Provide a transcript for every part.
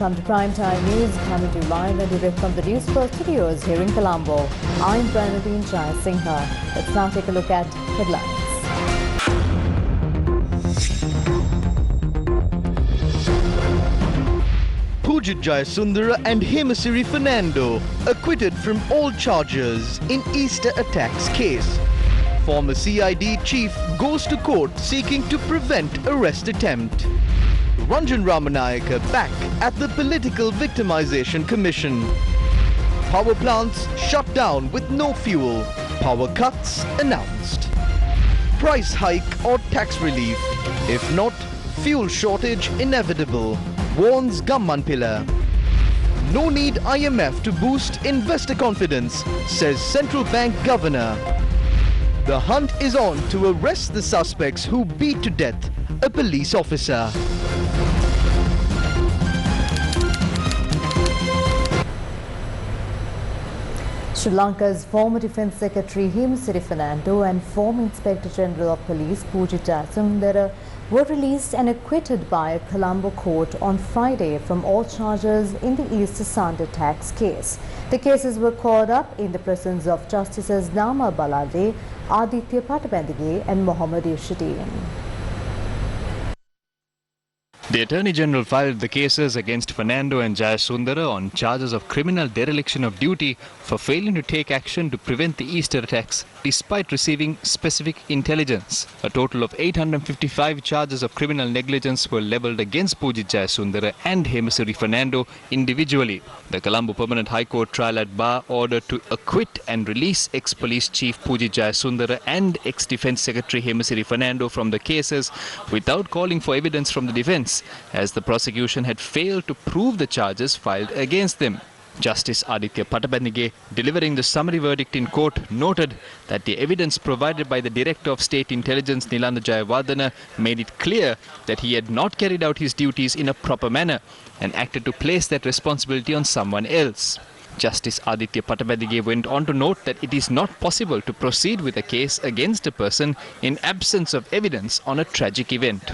Come to Primetime News, coming to you live and direct from the Newsfirst studios here in Colombo. I'm Pranadine Jayasinghe. Let's now take a look at headlines. Pujit Jayasundara and Hemasiri Fernando acquitted from all charges in Easter attacks case. Former CID chief goes to court seeking to prevent arrest attempt. Ranjan Ramanayaka back at the Political Victimization Commission. Power plants shut down with no fuel. Power cuts announced. Price hike or tax relief. If not, fuel shortage inevitable, warns Gammanpilla. No need IMF to boost investor confidence, says central bank governor. The hunt is on to arrest the suspects who beat to death a police officer. Sri Lanka's former Defence Secretary Hemasiri Fernando and former Inspector General of Police Pujit Jayasundara were released and acquitted by a Colombo court on Friday from all charges in the Easter Sunday tax case. The cases were called up in the presence of Justices Nama Balade, Aditya Patabandige and Mohammad Yushadeen. The Attorney General filed the cases against Fernando and Jayasundara on charges of criminal dereliction of duty for failing to take action to prevent the Easter attacks despite receiving specific intelligence. A total of 855 charges of criminal negligence were levelled against Pujit Jayasundara and Hemasiri Fernando individually. The Colombo Permanent High Court trial at bar ordered to acquit and release ex-police chief Pujit Jayasundara and ex-defence secretary Hemasiri Fernando from the cases without calling for evidence from the defence, as the prosecution had failed to prove the charges filed against them. Justice Aditya Patabandige, delivering the summary verdict in court, noted that the evidence provided by the Director of State Intelligence Nilanda Jayawardena made it clear that he had not carried out his duties in a proper manner and acted to place that responsibility on someone else. Justice Aditya Patabandige went on to note that it is not possible to proceed with a case against a person in absence of evidence on a tragic event.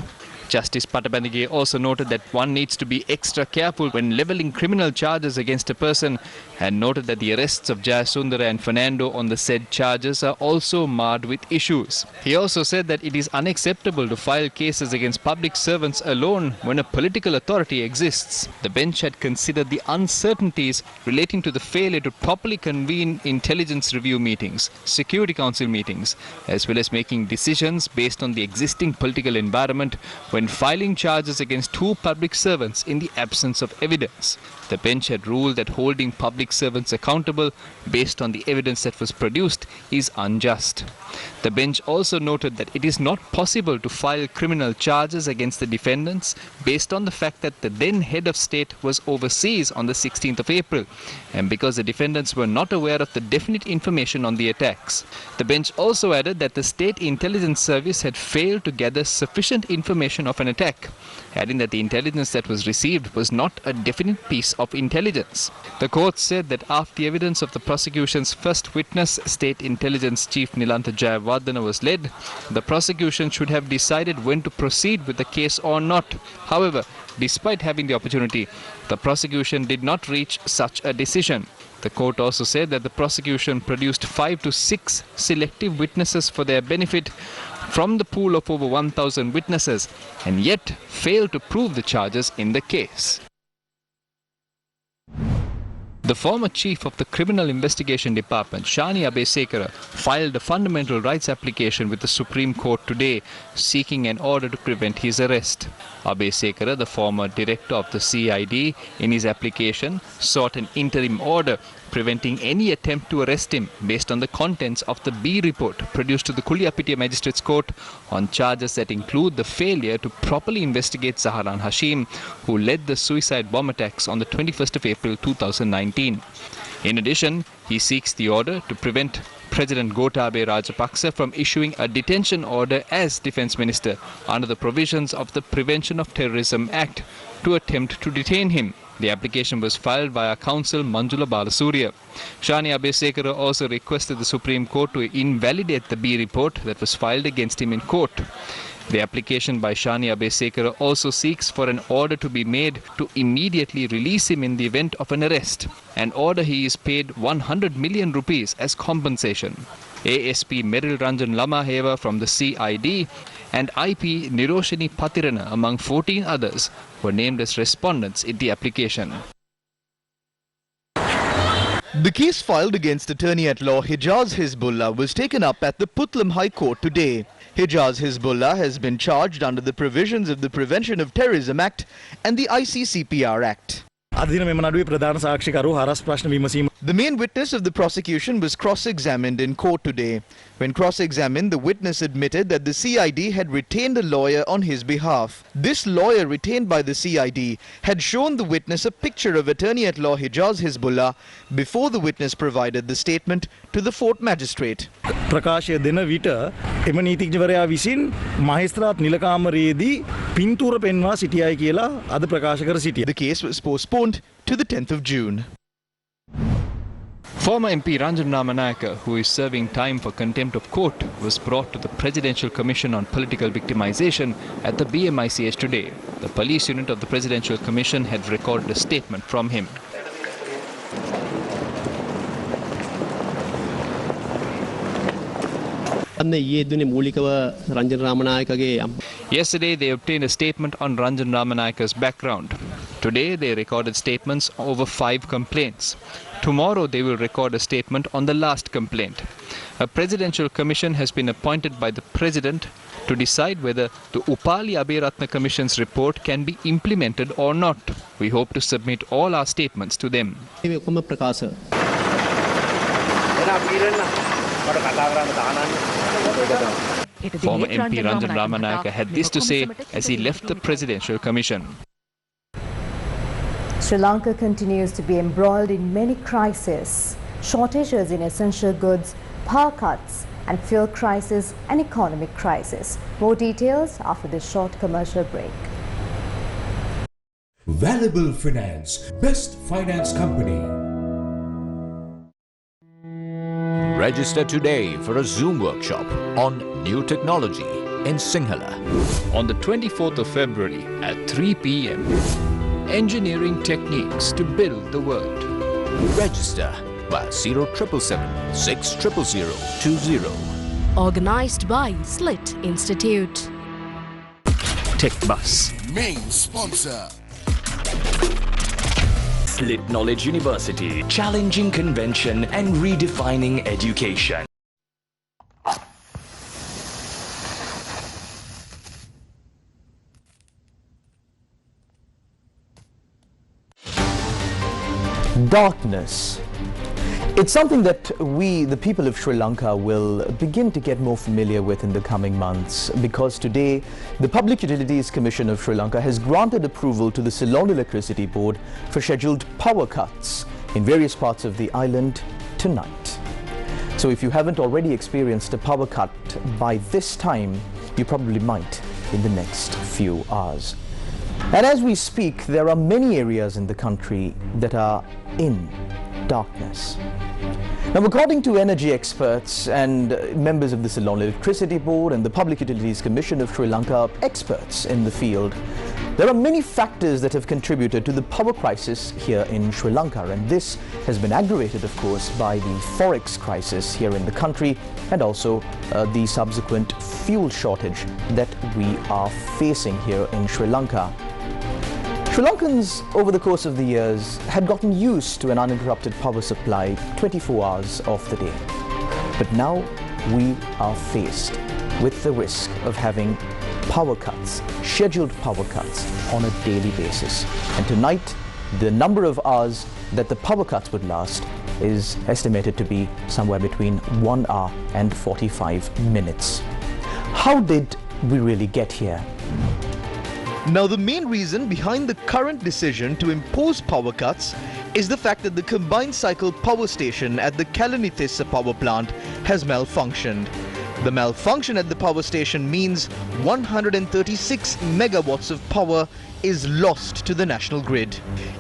Justice Patabandige also noted that one needs to be extra careful when levelling criminal charges against a person, and noted that the arrests of Jayasundara and Fernando on the said charges are also marred with issues. He also said that it is unacceptable to file cases against public servants alone when a political authority exists. The bench had considered the uncertainties relating to the failure to properly convene intelligence review meetings, Security Council meetings, as well as making decisions based on the existing political environment when filing charges against two public servants in the absence of evidence. The bench had ruled that holding public servants accountable based on the evidence that was produced is unjust. The bench also noted that it is not possible to file criminal charges against the defendants based on the fact that the then head of state was overseas on the 16th of April and because the defendants were not aware of the definite information on the attacks. The bench also added that the State Intelligence Service had failed to gather sufficient information of an attack, adding that the intelligence that was received was not a definite piece of intelligence. The court said that after the evidence of the prosecution's first witness, State Intelligence Chief Nilanda Jayawardena, was led, the prosecution should have decided when to proceed with the case or not. However, despite having the opportunity, the prosecution did not reach such a decision. The court also said that the prosecution produced 5 to 6 selective witnesses for their benefit from the pool of over 1,000 witnesses and yet failed to prove the charges in the case. The former chief of the Criminal Investigation Department, Shani Abeysekera, filed a fundamental rights application with the Supreme Court today, seeking an order to prevent his arrest. Abeysekera, the former director of the CID, in his application sought an interim order preventing any attempt to arrest him based on the contents of the B report produced to the Kuliapitiya Magistrates Court on charges that include the failure to properly investigate Zaharan Hashim, who led the suicide bomb attacks on the 21st of April 2019. In addition, he seeks the order to prevent President Gotabaya Rajapaksa from issuing a detention order as Defence Minister under the provisions of the Prevention of Terrorism Act to attempt to detain him. The application was filed via counsel Manjula Balasurya. Shani Abeysekera also requested the Supreme Court to invalidate the B report that was filed against him in court. The application by Shani Abeysekera also seeks for an order to be made to immediately release him in the event of an arrest, an order he is paid 100 million rupees as compensation. ASP Meril Ranjan Lamaheva from the CID and IP Niroshini Patirana, among 14 others, were named as respondents in the application. The case filed against Attorney-at-Law Hijaz Hizbullah was taken up at the Putlam High Court today. Hijaz Hizbullah has been charged under the provisions of the Prevention of Terrorism Act and the ICCPR Act. The main witness of the prosecution was cross-examined in court today. When cross-examined, the witness admitted that the CID had retained a lawyer on his behalf. This lawyer retained by the CID had shown the witness a picture of Attorney-at-Law Hijaz Hizbullah before the witness provided the statement to the fort magistrate. ප්‍රකාශය දෙන විට එම නීතිඥවරයා විසින් මහේස්ත්‍රාත් නිලකාමරයේදී පින්තූර පෙන්වා සිටියයි කියලා අද ප්‍රකාශ කර සිටියා. The case was postponed to the 10th of June. Former MP Ranjan Ramanayaka, who is serving time for contempt of court, was brought to the Presidential Commission on Political Victimization at the BMICH today. The police unit of the Presidential Commission had recorded a statement from him. Yesterday they obtained a statement on Ranjan Ramanayaka's background. Today they recorded statements over 5 complaints. Tomorrow they will record a statement on the last complaint. A presidential commission has been appointed by the President to decide whether the Upali Abeyratna Commission's report can be implemented or not. We hope to submit all our statements to them. Former MP Ranjan Ramanayaka had this to say as he left the Presidential Commission. Sri Lanka continues to be embroiled in many crises: shortages in essential goods, power cuts and fuel crisis and economic crisis. More details after this short commercial break. Valuable Finance, best finance company. Register today for a Zoom workshop on new technology in Sinhala. On the 24th of February at 3 p.m. Engineering techniques to build the world. Register by 0777 6000020. Organized by Slit Institute. Tech Bus. Main sponsor. Slit Knowledge University, challenging convention and redefining education. Darkness. It's something that we, the people of Sri Lanka, will begin to get more familiar with in the coming months, because today the Public Utilities Commission of Sri Lanka has granted approval to the Ceylon Electricity Board for scheduled power cuts in various parts of the island tonight. So if you haven't already experienced a power cut by this time, you probably might in the next few hours. And as we speak, there are many areas in the country that are in darkness. Now, according to energy experts and members of the Ceylon Electricity Board and the Public Utilities Commission of Sri Lanka, experts in the field, there are many factors that have contributed to the power crisis here in Sri Lanka, and this has been aggravated, of course, by the forex crisis here in the country and also the subsequent fuel shortage that we are facing here in Sri Lanka. Sri Lankans, over the course of the years, had gotten used to an uninterrupted power supply 24 hours of the day. But now we are faced with the risk of having power cuts, scheduled power cuts on a daily basis. And tonight, the number of hours that the power cuts would last is estimated to be somewhere between 1 hour and 45 minutes. How did we really get here? Now, the main reason behind the current decision to impose power cuts is the fact that the combined cycle power station at the Kalanithissa power plant has malfunctioned. The malfunction at the power station means 136 megawatts of power is lost to the national grid.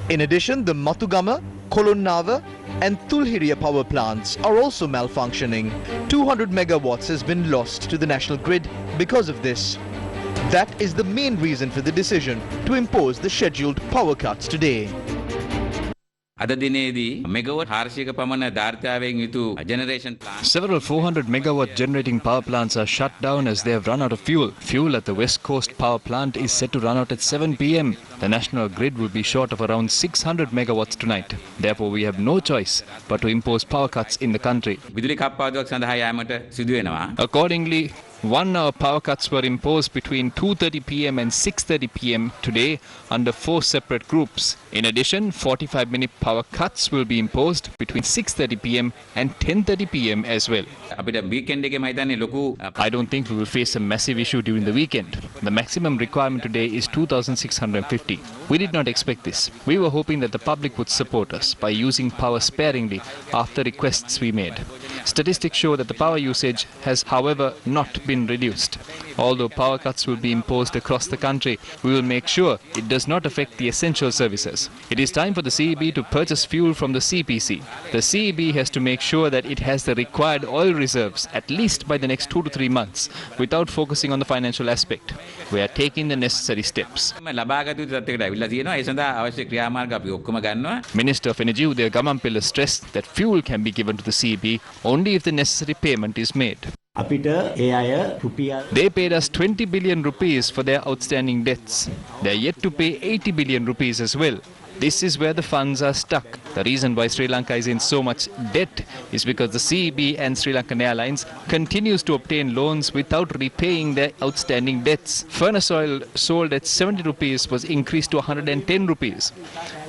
In addition, the Matugama, Kolonnava and Tulhiriya power plants are also malfunctioning. 200 megawatts has been lost to the national grid because of this. That is the main reason for the decision to impose the scheduled power cuts today. Several 400 megawatt generating power plants are shut down as they have run out of fuel. Fuel at the West Coast power plant is set to run out at 7 p.m. The national grid will be short of around 600 megawatts tonight. Therefore, we have no choice but to impose power cuts in the country. Accordingly, 1 hour power cuts were imposed between 2:30 p.m. and 6:30 p.m. today under 4 separate groups. In addition, 45-minute power cuts will be imposed between 6:30 p.m. and 10:30 p.m. as well. I don't think we will face a massive issue during the weekend. The maximum requirement today is 2,650. We did not expect this. We were hoping that the public would support us by using power sparingly after requests we made. Statistics show that the power usage has, however, not been reduced. Although power cuts will be imposed across the country, we will make sure it does not affect the essential services. It is time for the CEB to purchase fuel from the CPC. The CEB has to make sure that it has the required oil reserves at least by the next 2 to 3 months without focusing on the financial aspect. We are taking the necessary steps. Minister of Energy Udaya Gamampilla stressed that fuel can be given to the CEB only if the necessary payment is made. They paid us 20 billion rupees for their outstanding debts. They are yet to pay 80 billion rupees as well. This is where the funds are stuck. The reason why Sri Lanka is in so much debt is because the CEB and Sri Lankan Airlines continues to obtain loans without repaying their outstanding debts. Furnace oil sold at 70 rupees was increased to 110 rupees.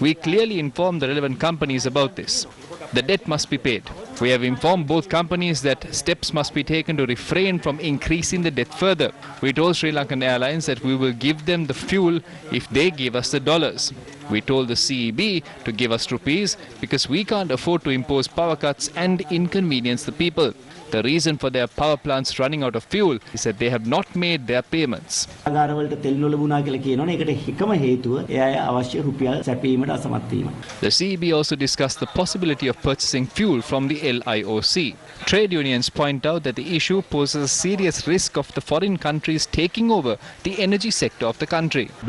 We clearly informed the relevant companies about this. The debt must be paid. We have informed both companies that steps must be taken to refrain from increasing the debt further. We told Sri Lankan Airlines that we will give them the fuel if they give us the dollars. We told the CEB to give us rupees because we can't afford to impose power cuts and inconvenience the people. The reason for their power plants running out of fuel is that they have not made their payments. The CEB also discussed the possibility of purchasing fuel from the LIOC. Trade unions point out that the issue poses a serious risk of the foreign countries taking over the energy sector of the country. How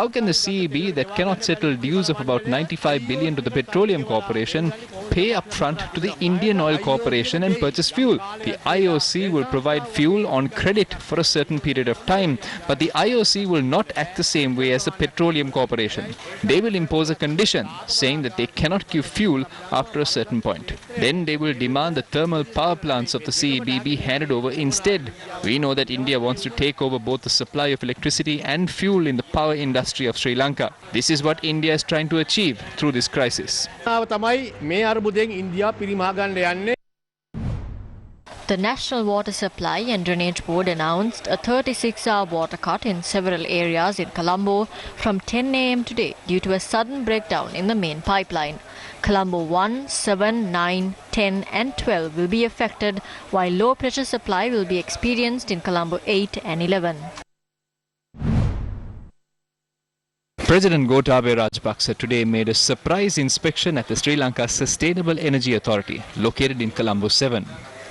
can the CEB, that cannot settle dues of about 95 billion to the Petroleum Corporation, pay upfront to the Indian Oil Corporation and purchase fuel? The IOC will provide fuel on credit for a certain period of time, but the IOC will not act the same way as the Petroleum Corporation. They will impose a condition saying that they cannot give fuel after a certain point. Then they will demand the thermal power plants of the CEB be handed over instead. We know that India wants to take over both the supply of electricity and fuel in the power industry of Sri Lanka. This is what India is trying to achieve through this crisis. The National Water Supply and Drainage Board announced a 36-hour water cut in several areas in Colombo from 10 a.m. today due to a sudden breakdown in the main pipeline. Colombo 1, 7, 9, 10 and 12 will be affected, while low pressure supply will be experienced in Colombo 8 and 11. President Gotabaya Rajapaksa today made a surprise inspection at the Sri Lanka Sustainable Energy Authority, located in Colombo 7.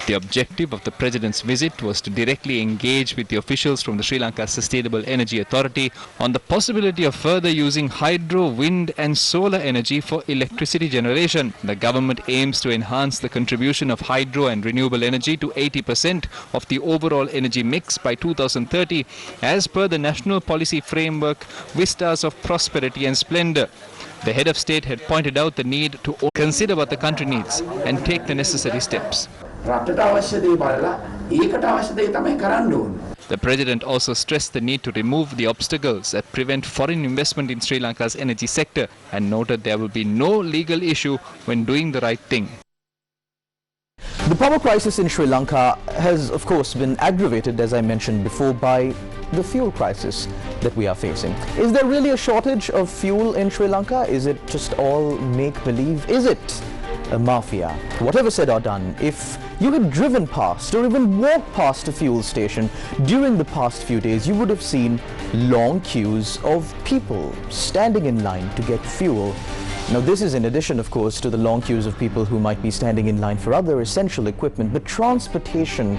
The objective of the President's visit was to directly engage with the officials from the Sri Lanka Sustainable Energy Authority on the possibility of further using hydro, wind and solar energy for electricity generation. The government aims to enhance the contribution of hydro and renewable energy to 80% of the overall energy mix by 2030, as per the National Policy Framework Vistas of Prosperity and Splendor. The head of state had pointed out the need to consider what the country needs and take the necessary steps. The President also stressed the need to remove the obstacles that prevent foreign investment in Sri Lanka's energy sector and noted there will be no legal issue when doing the right thing. The power crisis in Sri Lanka has, of course, been aggravated, as I mentioned before, by the fuel crisis that we are facing. Is there really a shortage of fuel in Sri Lanka? Is it just all make-believe? Is it a mafia? Whatever said or done, if you had driven past or even walked past a fuel station during the past few days, you would have seen long queues of people standing in line to get fuel. Now, this is in addition, of course, to the long queues of people who might be standing in line for other essential equipment, but transportation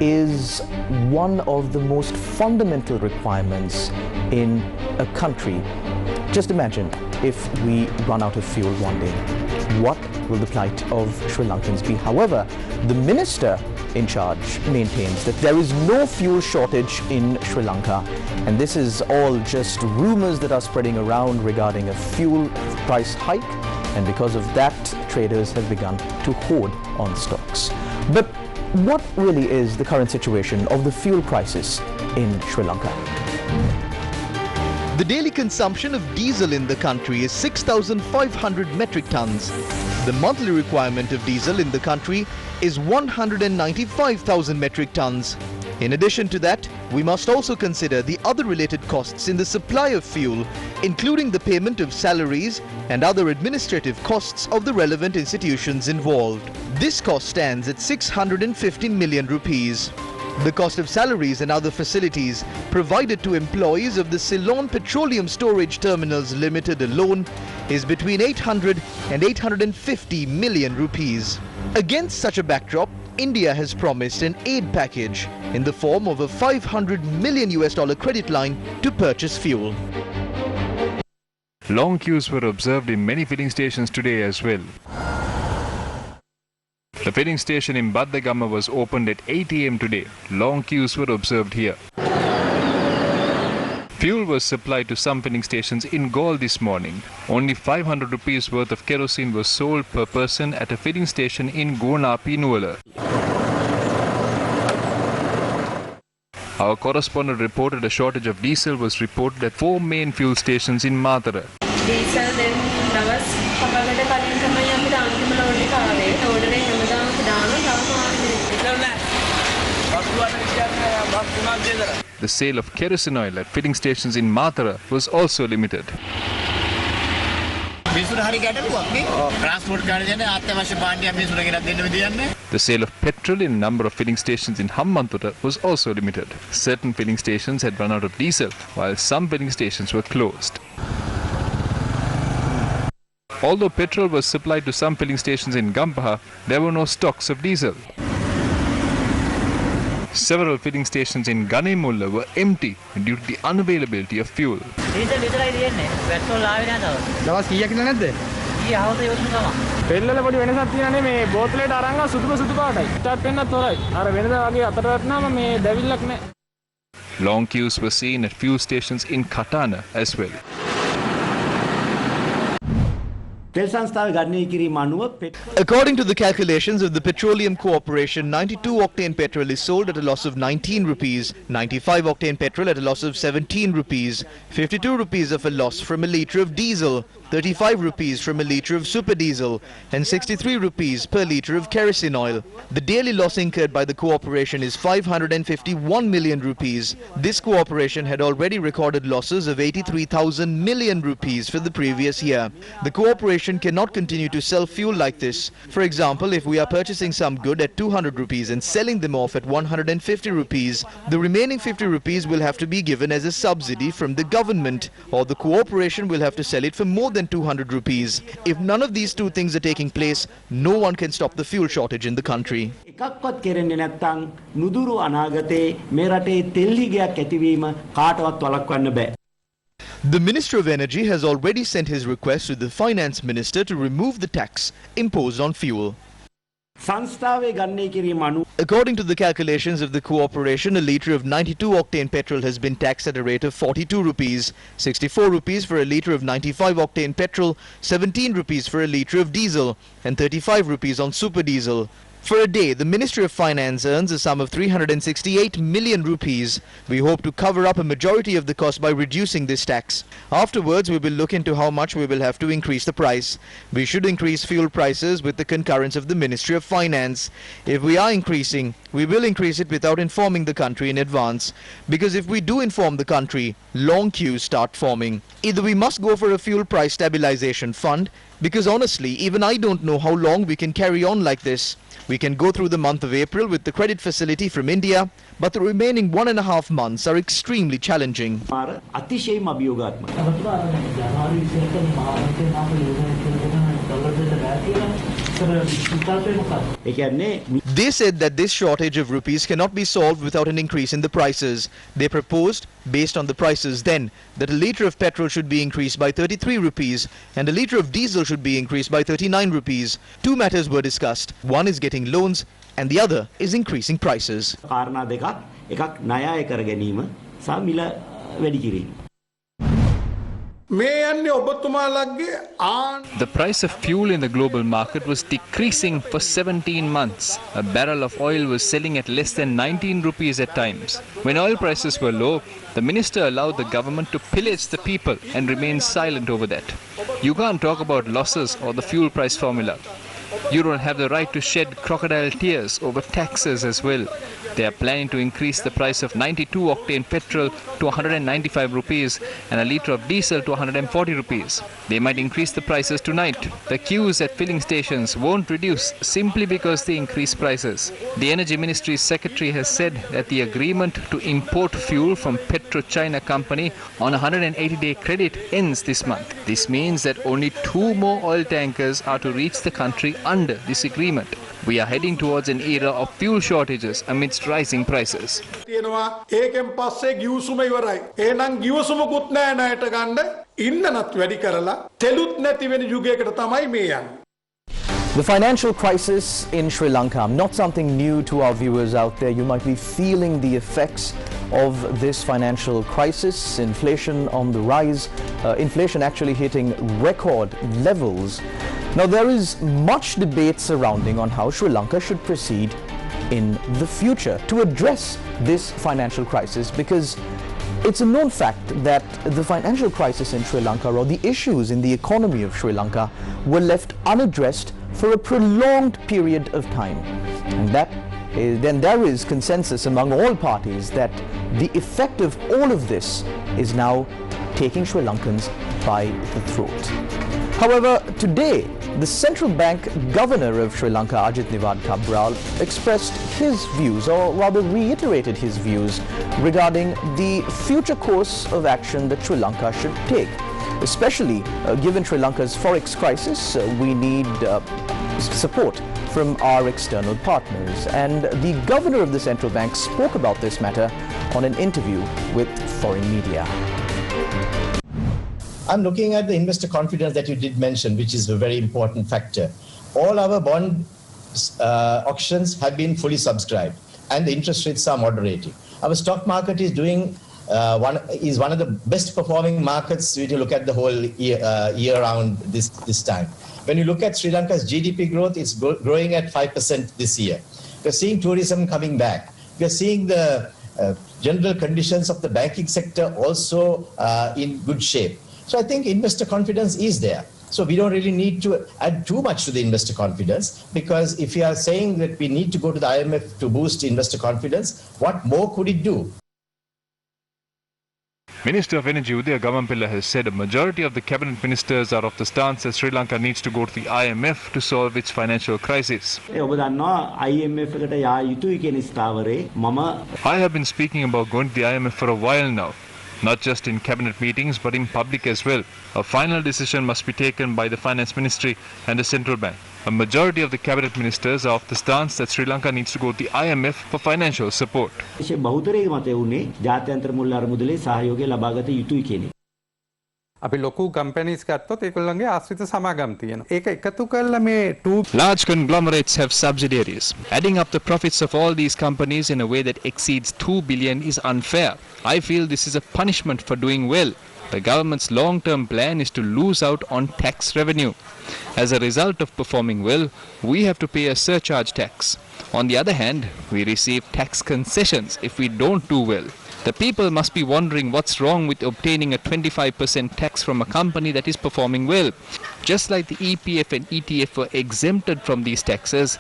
is one of the most fundamental requirements in a country. Just imagine if we run out of fuel one day. What will the plight of Sri Lankans be? However, the minister in charge maintains that there is no fuel shortage in Sri Lanka, and this is all just rumors that are spreading around regarding a fuel price hike, and because of that, traders have begun to hoard on stocks. But what really is the current situation of the fuel prices in Sri Lanka? The daily consumption of diesel in the country is 6,500 metric tons. The monthly requirement of diesel in the country is 195,000 metric tons. In addition to that, we must also consider the other related costs in the supply of fuel, including the payment of salaries and other administrative costs of the relevant institutions involved. This cost stands at 650 million rupees. The cost of salaries and other facilities provided to employees of the Ceylon Petroleum Storage Terminals Limited alone is between 800 and 850 million rupees. Against such a backdrop, India has promised an aid package in the form of a $500 million credit line to purchase fuel. Long queues were observed in many filling stations today as well. The filling station in Baddagama was opened at 8 AM today. Long queues were observed here. Fuel was supplied to some filling stations in Gaul this morning. Only 500 rupees worth of kerosene was sold per person at a filling station in Gonapi, Nuwala. Our correspondent reported a shortage of diesel was reported at 4 main fuel stations in Madara. Diesel then was The sale of kerosene oil at filling stations in Madara was also limited. The sale of petrol in a number of filling stations in Hambantota was also limited. Certain filling stations had run out of diesel, while some filling stations were closed. Although petrol was supplied to some filling stations in Gampaha, there were no stocks of diesel. Several filling stations in Ganemulla were empty due to the unavailability of fuel. Long queues were seen at fuel stations in Katana as well. According to the calculations of the Petroleum Corporation, 92-octane petrol is sold at a loss of 19 rupees, 95-octane petrol at a loss of 17 rupees, 52 rupees of a loss from a litre of diesel, 35 rupees from a litre of super diesel, and 63 rupees per litre of kerosene oil. The daily loss incurred by the corporation is 551 million rupees. This corporation had already recorded losses of 83,000 million rupees for the previous year. The corporation cannot continue to sell fuel like this. For example, if we are purchasing some good at 200 rupees and selling them off at 150 rupees, the remaining 50 rupees will have to be given as a subsidy from the government, or the corporation will have to sell it for more than 200 rupees. If none of these two things are taking place, no one can stop the fuel shortage in the country. The Minister of Energy has already sent his request to the Finance Minister to remove the tax imposed on fuel. According to the calculations of the corporation, a litre of 92-octane petrol has been taxed at a rate of 42 rupees, 64 rupees for a litre of 95-octane petrol, 17 rupees for a litre of diesel, and 35 rupees on super diesel. For a day, the Ministry of Finance earns a sum of 368 million rupees. We hope to cover up a majority of the cost by reducing this tax. Afterwards, we will look into how much we will have to increase the price. We should increase fuel prices with the concurrence of the Ministry of Finance. If we are increasing, we will increase it without informing the country in advance. Because if we do inform the country, long queues start forming. Either we must go for a fuel price stabilization fund, because honestly, even I don't know how long we can carry on like this. We can go through the month of April with the credit facility from India, but the remaining 1.5 months are extremely challenging. They said that this shortage of rupees cannot be solved without an increase in the prices. They proposed, based on the prices then, that a litre of petrol should be increased by 33 rupees and a litre of diesel should be increased by 39 rupees. Two matters were discussed. One is getting loans and the other is increasing prices. The price of fuel in the global market was decreasing for 17 months. A barrel of oil was selling at less than 19 rupees at times. When oil prices were low, the minister allowed the government to pillage the people and remained silent over that. You can't talk about losses or the fuel price formula. You don't have the right to shed crocodile tears over taxes as well. They are planning to increase the price of 92-octane petrol to 195 rupees and a litre of diesel to 140 rupees. They might increase the prices tonight. The queues at filling stations won't reduce simply because they increase prices. The Energy Ministry's secretary has said that the agreement to import fuel from PetroChina company on a 180-day credit ends this month. This means that only 2 more oil tankers are to reach the country under this agreement. We are heading towards an era of fuel shortages amidst rising prices. The financial crisis in Sri Lanka, not something new to our viewers out there. You might be feeling the effects of this financial crisis. Inflation on the rise, inflation actually hitting record levels. Now, there is much debate surrounding on how Sri Lanka should proceed in the future to address this financial crisis, because it's a known fact that the financial crisis in Sri Lanka, or the issues in the economy of Sri Lanka, were left unaddressed for a prolonged period of time. And then there is consensus among all parties that the effect of all of this is now taking Sri Lankans by the throat. However, today, the central bank governor of Sri Lanka, Ajit Nivard Cabral, expressed his views, or rather reiterated his views, regarding the future course of action that Sri Lanka should take. Especially given Sri Lanka's forex crisis, we need support from our external partners. And the governor of the central bank spoke about this matter on an interview with foreign media. I'm looking at the investor confidence that you did mention, which is a very important factor. All our bond auctions have been fully subscribed and the interest rates are moderating. Our stock market is doing one of the best performing markets when you look at the whole year round this time. When you look at Sri Lanka's GDP growth, it's growing at 5% this year. We're seeing tourism coming back. We're seeing the general conditions of the banking sector also in good shape. So I think investor confidence is there. So we don't really need to add too much to the investor confidence, because if you are saying that we need to go to the IMF to boost investor confidence, what more could it do? Minister of Energy Udaya Gamampilla has said a majority of the cabinet ministers are of the stance that Sri Lanka needs to go to the IMF to solve its financial crisis. I have been speaking about going to the IMF for a while now. Not just in cabinet meetings, but in public as well. A final decision must be taken by the finance ministry and the central bank. A majority of the cabinet ministers are of the stance that Sri Lanka needs to go to the IMF for financial support. Large conglomerates have subsidiaries. Adding up the profits of all these companies in a way that exceeds 2 billion is unfair. I feel this is a punishment for doing well. The government's long-term plan is to lose out on tax revenue. As a result of performing well, we have to pay a surcharge tax. On the other hand, we receive tax concessions if we don't do well. The people must be wondering what's wrong with obtaining a 25% tax from a company that is performing well. Just like the EPF and ETF were exempted from these taxes,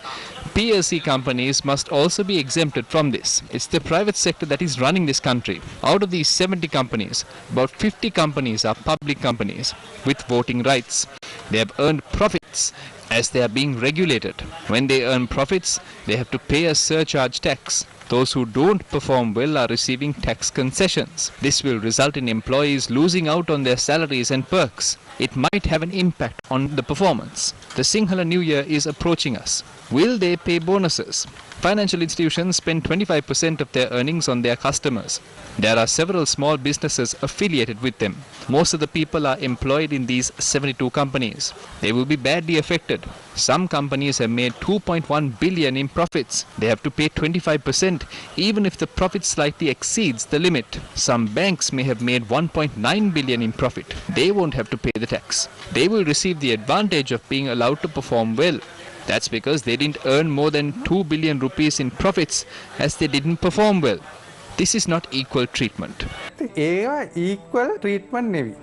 PLC companies must also be exempted from this. It's the private sector that is running this country. Out of these 70 companies, about 50 companies are public companies with voting rights. They have earned profits as they are being regulated. When they earn profits, they have to pay a surcharge tax. Those who don't perform well are receiving tax concessions. This will result in employees losing out on their salaries and perks. It might have an impact on the performance. The Sinhala New Year is approaching us. Will they pay bonuses? Financial institutions spend 25% of their earnings on their customers. There are several small businesses affiliated with them. Most of the people are employed in these 72 companies. They will be badly affected. Some companies have made 2.1 billion in profits. They have to pay 25% even if the profit slightly exceeds the limit. Some banks may have made 1.9 billion in profit. They won't have to pay the tax. They will receive the advantage of being allowed to perform well. That's because they didn't earn more than 2 billion rupees in profits as they didn't perform well. This is not equal treatment. Equal treatment.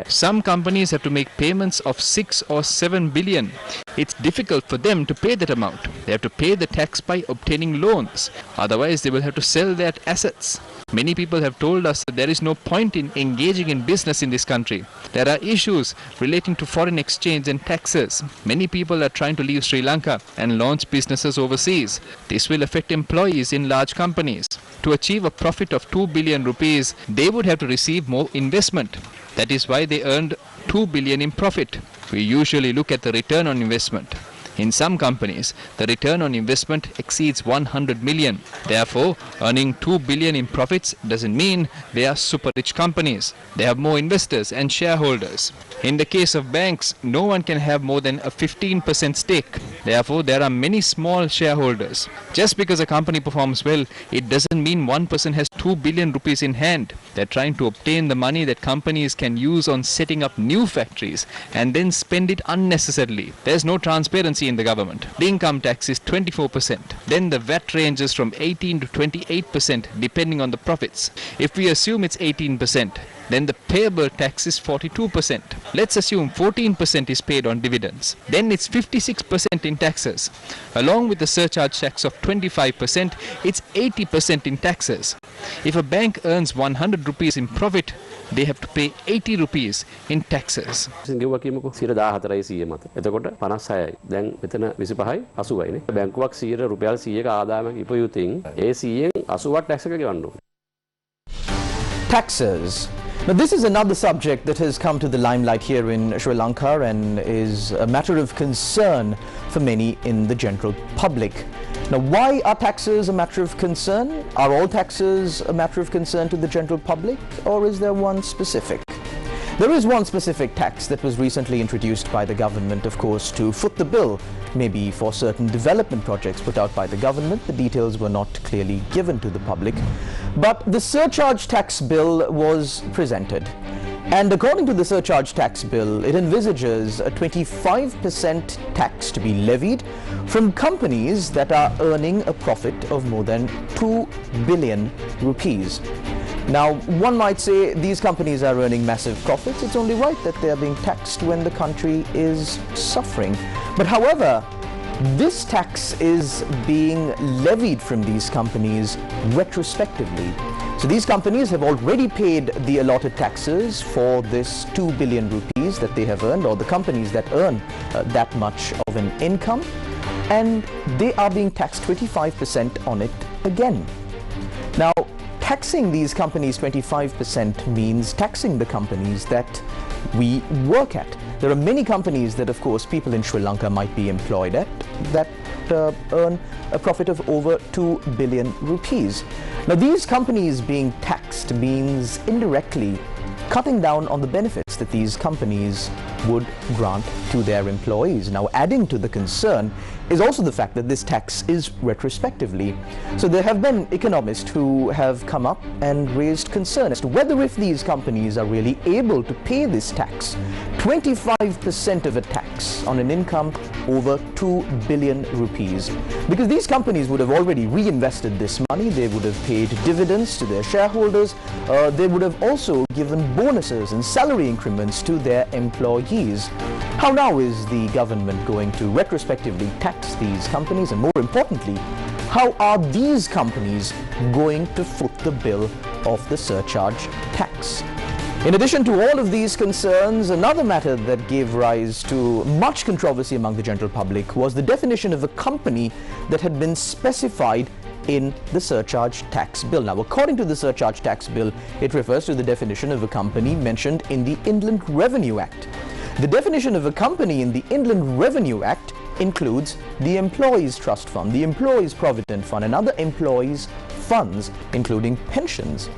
Some companies have to make payments of 6 or 7 billion. It's difficult for them to pay that amount. They have to pay the tax by obtaining loans. Otherwise, they will have to sell their assets. Many people have told us that there is no point in engaging in business in this country. There are issues relating to foreign exchange and taxes. Many people are trying to leave Sri Lanka and launch businesses overseas. This will affect employees in large companies. To achieve a profit of 2 billion rupees, they would have to receive more investment. That is why they earned 2 billion in profit. We usually look at the return on investment. In some companies, the return on investment exceeds 100 million. Therefore, earning 2 billion in profits doesn't mean they are super rich companies. They have more investors and shareholders. In the case of banks, no one can have more than a 15% stake. Therefore, there are many small shareholders. Just because a company performs well, it doesn't mean one person has 2 billion rupees in hand. They're trying to obtain the money that companies can use on setting up new factories and then spend it unnecessarily. There's no transparency in the government. The income tax is 24%. Then the VAT ranges from 18 to 28% depending on the profits. If we assume it's 18%, then the payable tax is 42%. Let's assume 14% is paid on dividends. Then it's 56% in taxes. Along with the surcharge tax of 25%, it's 80% in taxes. If a bank earns 100 rupees in profit, they have to pay 80 rupees in taxes. Taxes. Now, this is another subject that has come to the limelight here in Sri Lanka and is a matter of concern for many in the general public. Now, why are taxes a matter of concern? Are all taxes a matter of concern to the general public, or is there one specific? There is one specific tax that was recently introduced by the government, of course, to foot the bill, maybe for certain development projects put out by the government. The details were not clearly given to the public. But the surcharge tax bill was presented. And according to the surcharge tax bill, it envisages a 25% tax to be levied from companies that are earning a profit of more than 2 billion rupees. Now, one might say these companies are earning massive profits. It's only right that they are being taxed when the country is suffering. But however, this tax is being levied from these companies retrospectively. So these companies have already paid the allotted taxes for this 2 billion rupees that they have earned, or the companies that earn that much of an income, and they are being taxed 25% on it again. Now, taxing these companies 25% means taxing the companies that we work at. There are many companies that, of course, people in Sri Lanka might be employed at that earn a profit of over 2 billion rupees. Now, these companies being taxed means indirectly cutting down on the benefits that these companies would grant to their employees. Now, adding to the concern is also the fact that this tax is retrospectively. So there have been economists who have come up and raised concern as to whether if these companies are really able to pay this tax, 25% of a tax on an income over 2 billion rupees. Because these companies would have already reinvested this money, they would have paid dividends to their shareholders, they would have also given bonuses and salary increments to their employees. How now is the government going to retrospectively tax these companies, and more importantly, how are these companies going to foot the bill of the surcharge tax? In addition to all of these concerns, another matter that gave rise to much controversy among the general public was the definition of a company that had been specified in the surcharge tax bill. Now, according to the surcharge tax bill, it refers to the definition of a company mentioned in the Inland Revenue Act. The definition of a company in the Inland Revenue Act includes the Employees Trust Fund, the Employees Provident Fund, and other employees' funds, including pensions.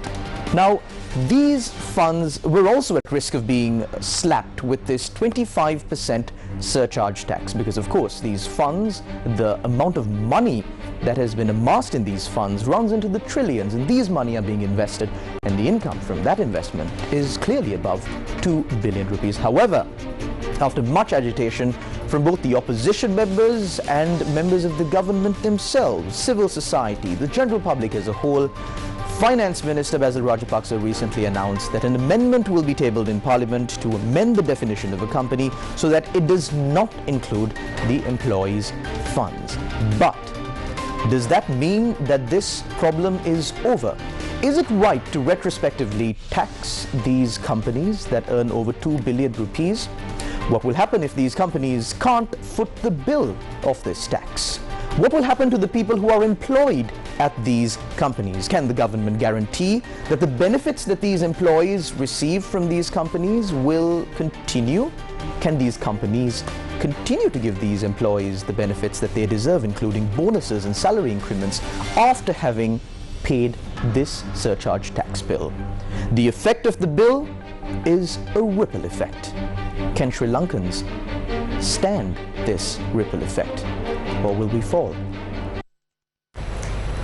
Now, these funds were also at risk of being slapped with this 25% surcharge tax because, of course, these funds, the amount of money that has been amassed in these funds runs into the trillions, and these money are being invested, and the income from that investment is clearly above 2 billion rupees. However, after much agitation from both the opposition members and members of the government themselves, civil society, the general public as a whole, Finance Minister Basil Rajapaksa recently announced that an amendment will be tabled in Parliament to amend the definition of a company so that it does not include the employees' funds. But does that mean that this problem is over? Is it right to retrospectively tax these companies that earn over 2 billion rupees? What will happen if these companies can't foot the bill of this tax? What will happen to the people who are employed at these companies? Can the government guarantee that the benefits that these employees receive from these companies will continue? Can these companies continue to give these employees the benefits that they deserve, including bonuses and salary increments, after having paid this surcharge tax bill? The effect of the bill is a ripple effect. Can Sri Lankans stand this ripple effect, or will we fall?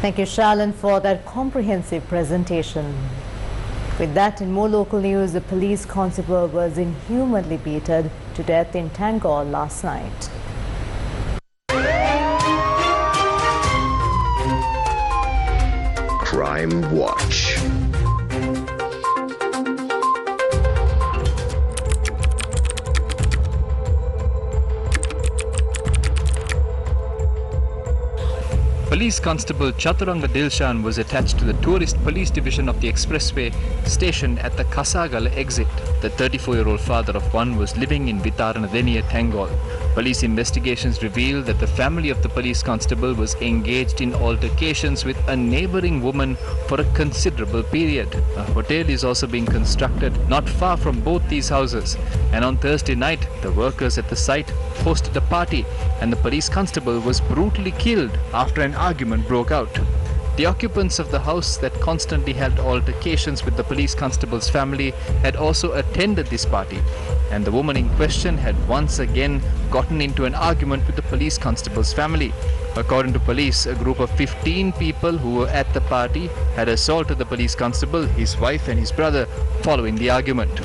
Thank you, Shalan, for that comprehensive presentation. With that, in more local news, the police constable was inhumanly beaten to death in Tangor last night. Crime Watch. Police Constable Chaturanga Dilshan was attached to the Tourist Police Division of the Expressway stationed at the Kasagala exit. The 34-year-old father of one was living in Vitaranatheniya, Tangol. Police investigations revealed that the family of the police constable was engaged in altercations with a neighboring woman for a considerable period. A hotel is also being constructed not far from both these houses, and on Thursday night the workers at the site hosted a party and the police constable was brutally killed after an argument broke out. The occupants of the house that constantly held altercations with the police constable's family had also attended this party, and the woman in question had once again gotten into an argument with the police constable's family. According to police, a group of 15 people who were at the party had assaulted the police constable, his wife and his brother following the argument.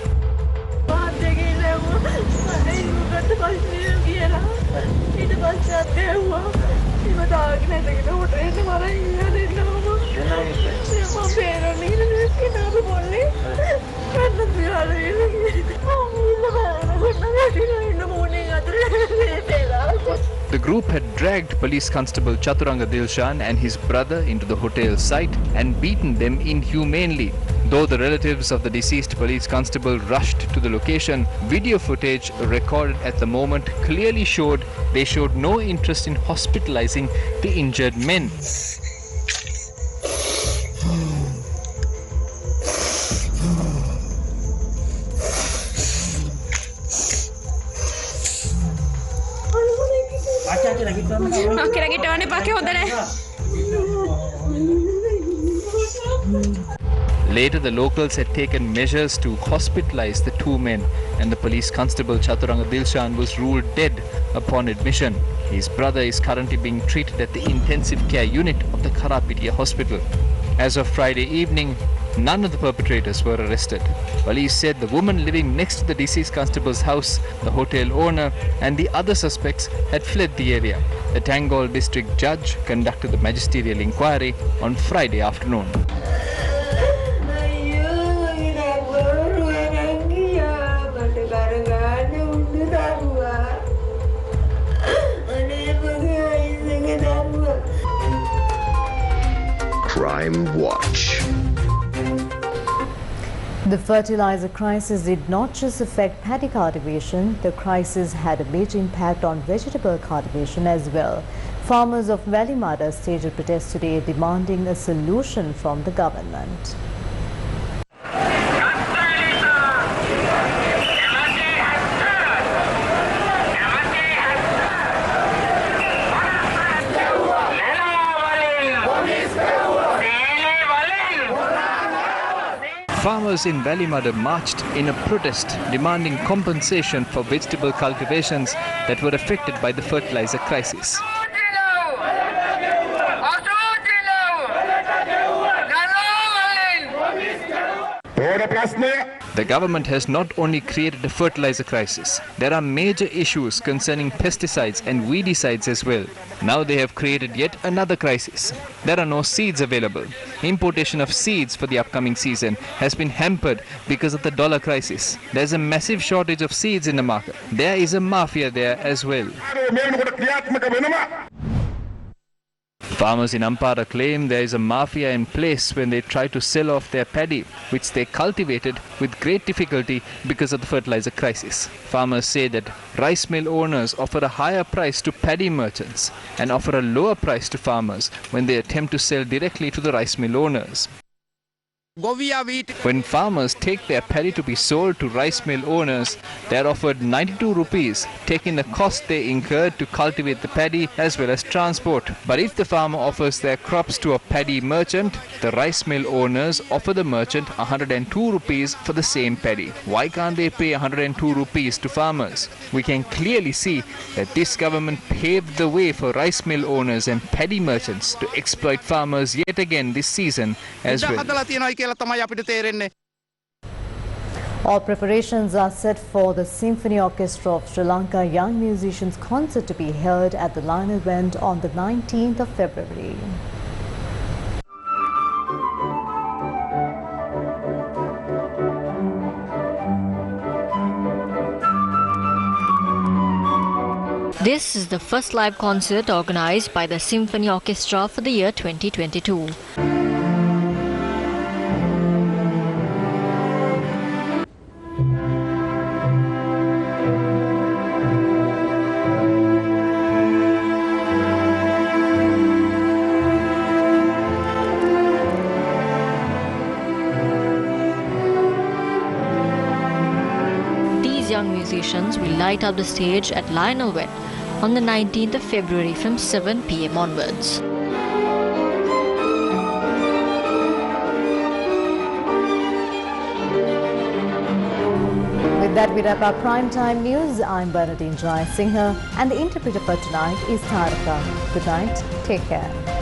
The group had dragged Police Constable Chaturanga Dilshan and his brother into the hotel site and beaten them inhumanely. Though the relatives of the deceased police constable rushed to the location, video footage recorded at the moment clearly showed they showed no interest in hospitalizing the injured men. Later, the locals had taken measures to hospitalize the two men, and the police constable Chaturanga Dilshan was ruled dead upon admission. His brother is currently being treated at the intensive care unit of the Karapitiya hospital. As of Friday evening, none of the perpetrators were arrested. Police said the woman living next to the deceased constable's house, the hotel owner, and the other suspects had fled the area. The Tangol district judge conducted the magisterial inquiry on Friday afternoon. Crime Watch. The fertilizer crisis did not just affect paddy cultivation, the crisis had a major impact on vegetable cultivation as well. Farmers of Valimada staged a protest today demanding a solution from the government. Farmers in Valimada marched in a protest demanding compensation for vegetable cultivations that were affected by the fertilizer crisis. The government has not only created a fertilizer crisis, there are major issues concerning pesticides and weedicides as well. Now they have created yet another crisis. There are no seeds available. Importation of seeds for the upcoming season has been hampered because of the dollar crisis. There's a massive shortage of seeds in the market. There is a mafia there as well. Farmers in Ampara claim there is a mafia in place when they try to sell off their paddy, which they cultivated with great difficulty because of the fertilizer crisis. Farmers say that rice mill owners offer a higher price to paddy merchants and offer a lower price to farmers when they attempt to sell directly to the rice mill owners. When farmers take their paddy to be sold to rice mill owners, they are offered 92 rupees, taking the cost they incurred to cultivate the paddy as well as transport. But if the farmer offers their crops to a paddy merchant, the rice mill owners offer the merchant 102 rupees for the same paddy. Why can't they pay 102 rupees to farmers? We can clearly see that this government paved the way for rice mill owners and paddy merchants to exploit farmers yet again this season as well. All preparations are set for the Symphony Orchestra of Sri Lanka Young Musicians concert to be held at the Lionel Event on the 19th of February. This is the first live concert organized by the Symphony Orchestra for the year 2022. Young musicians will light up the stage at Lionel Event on the 19th of February from 7 p.m. onwards. With that, we wrap up Primetime News. I'm Bernadine Jai Singha and the interpreter for tonight is Tarika. Good night. Take care.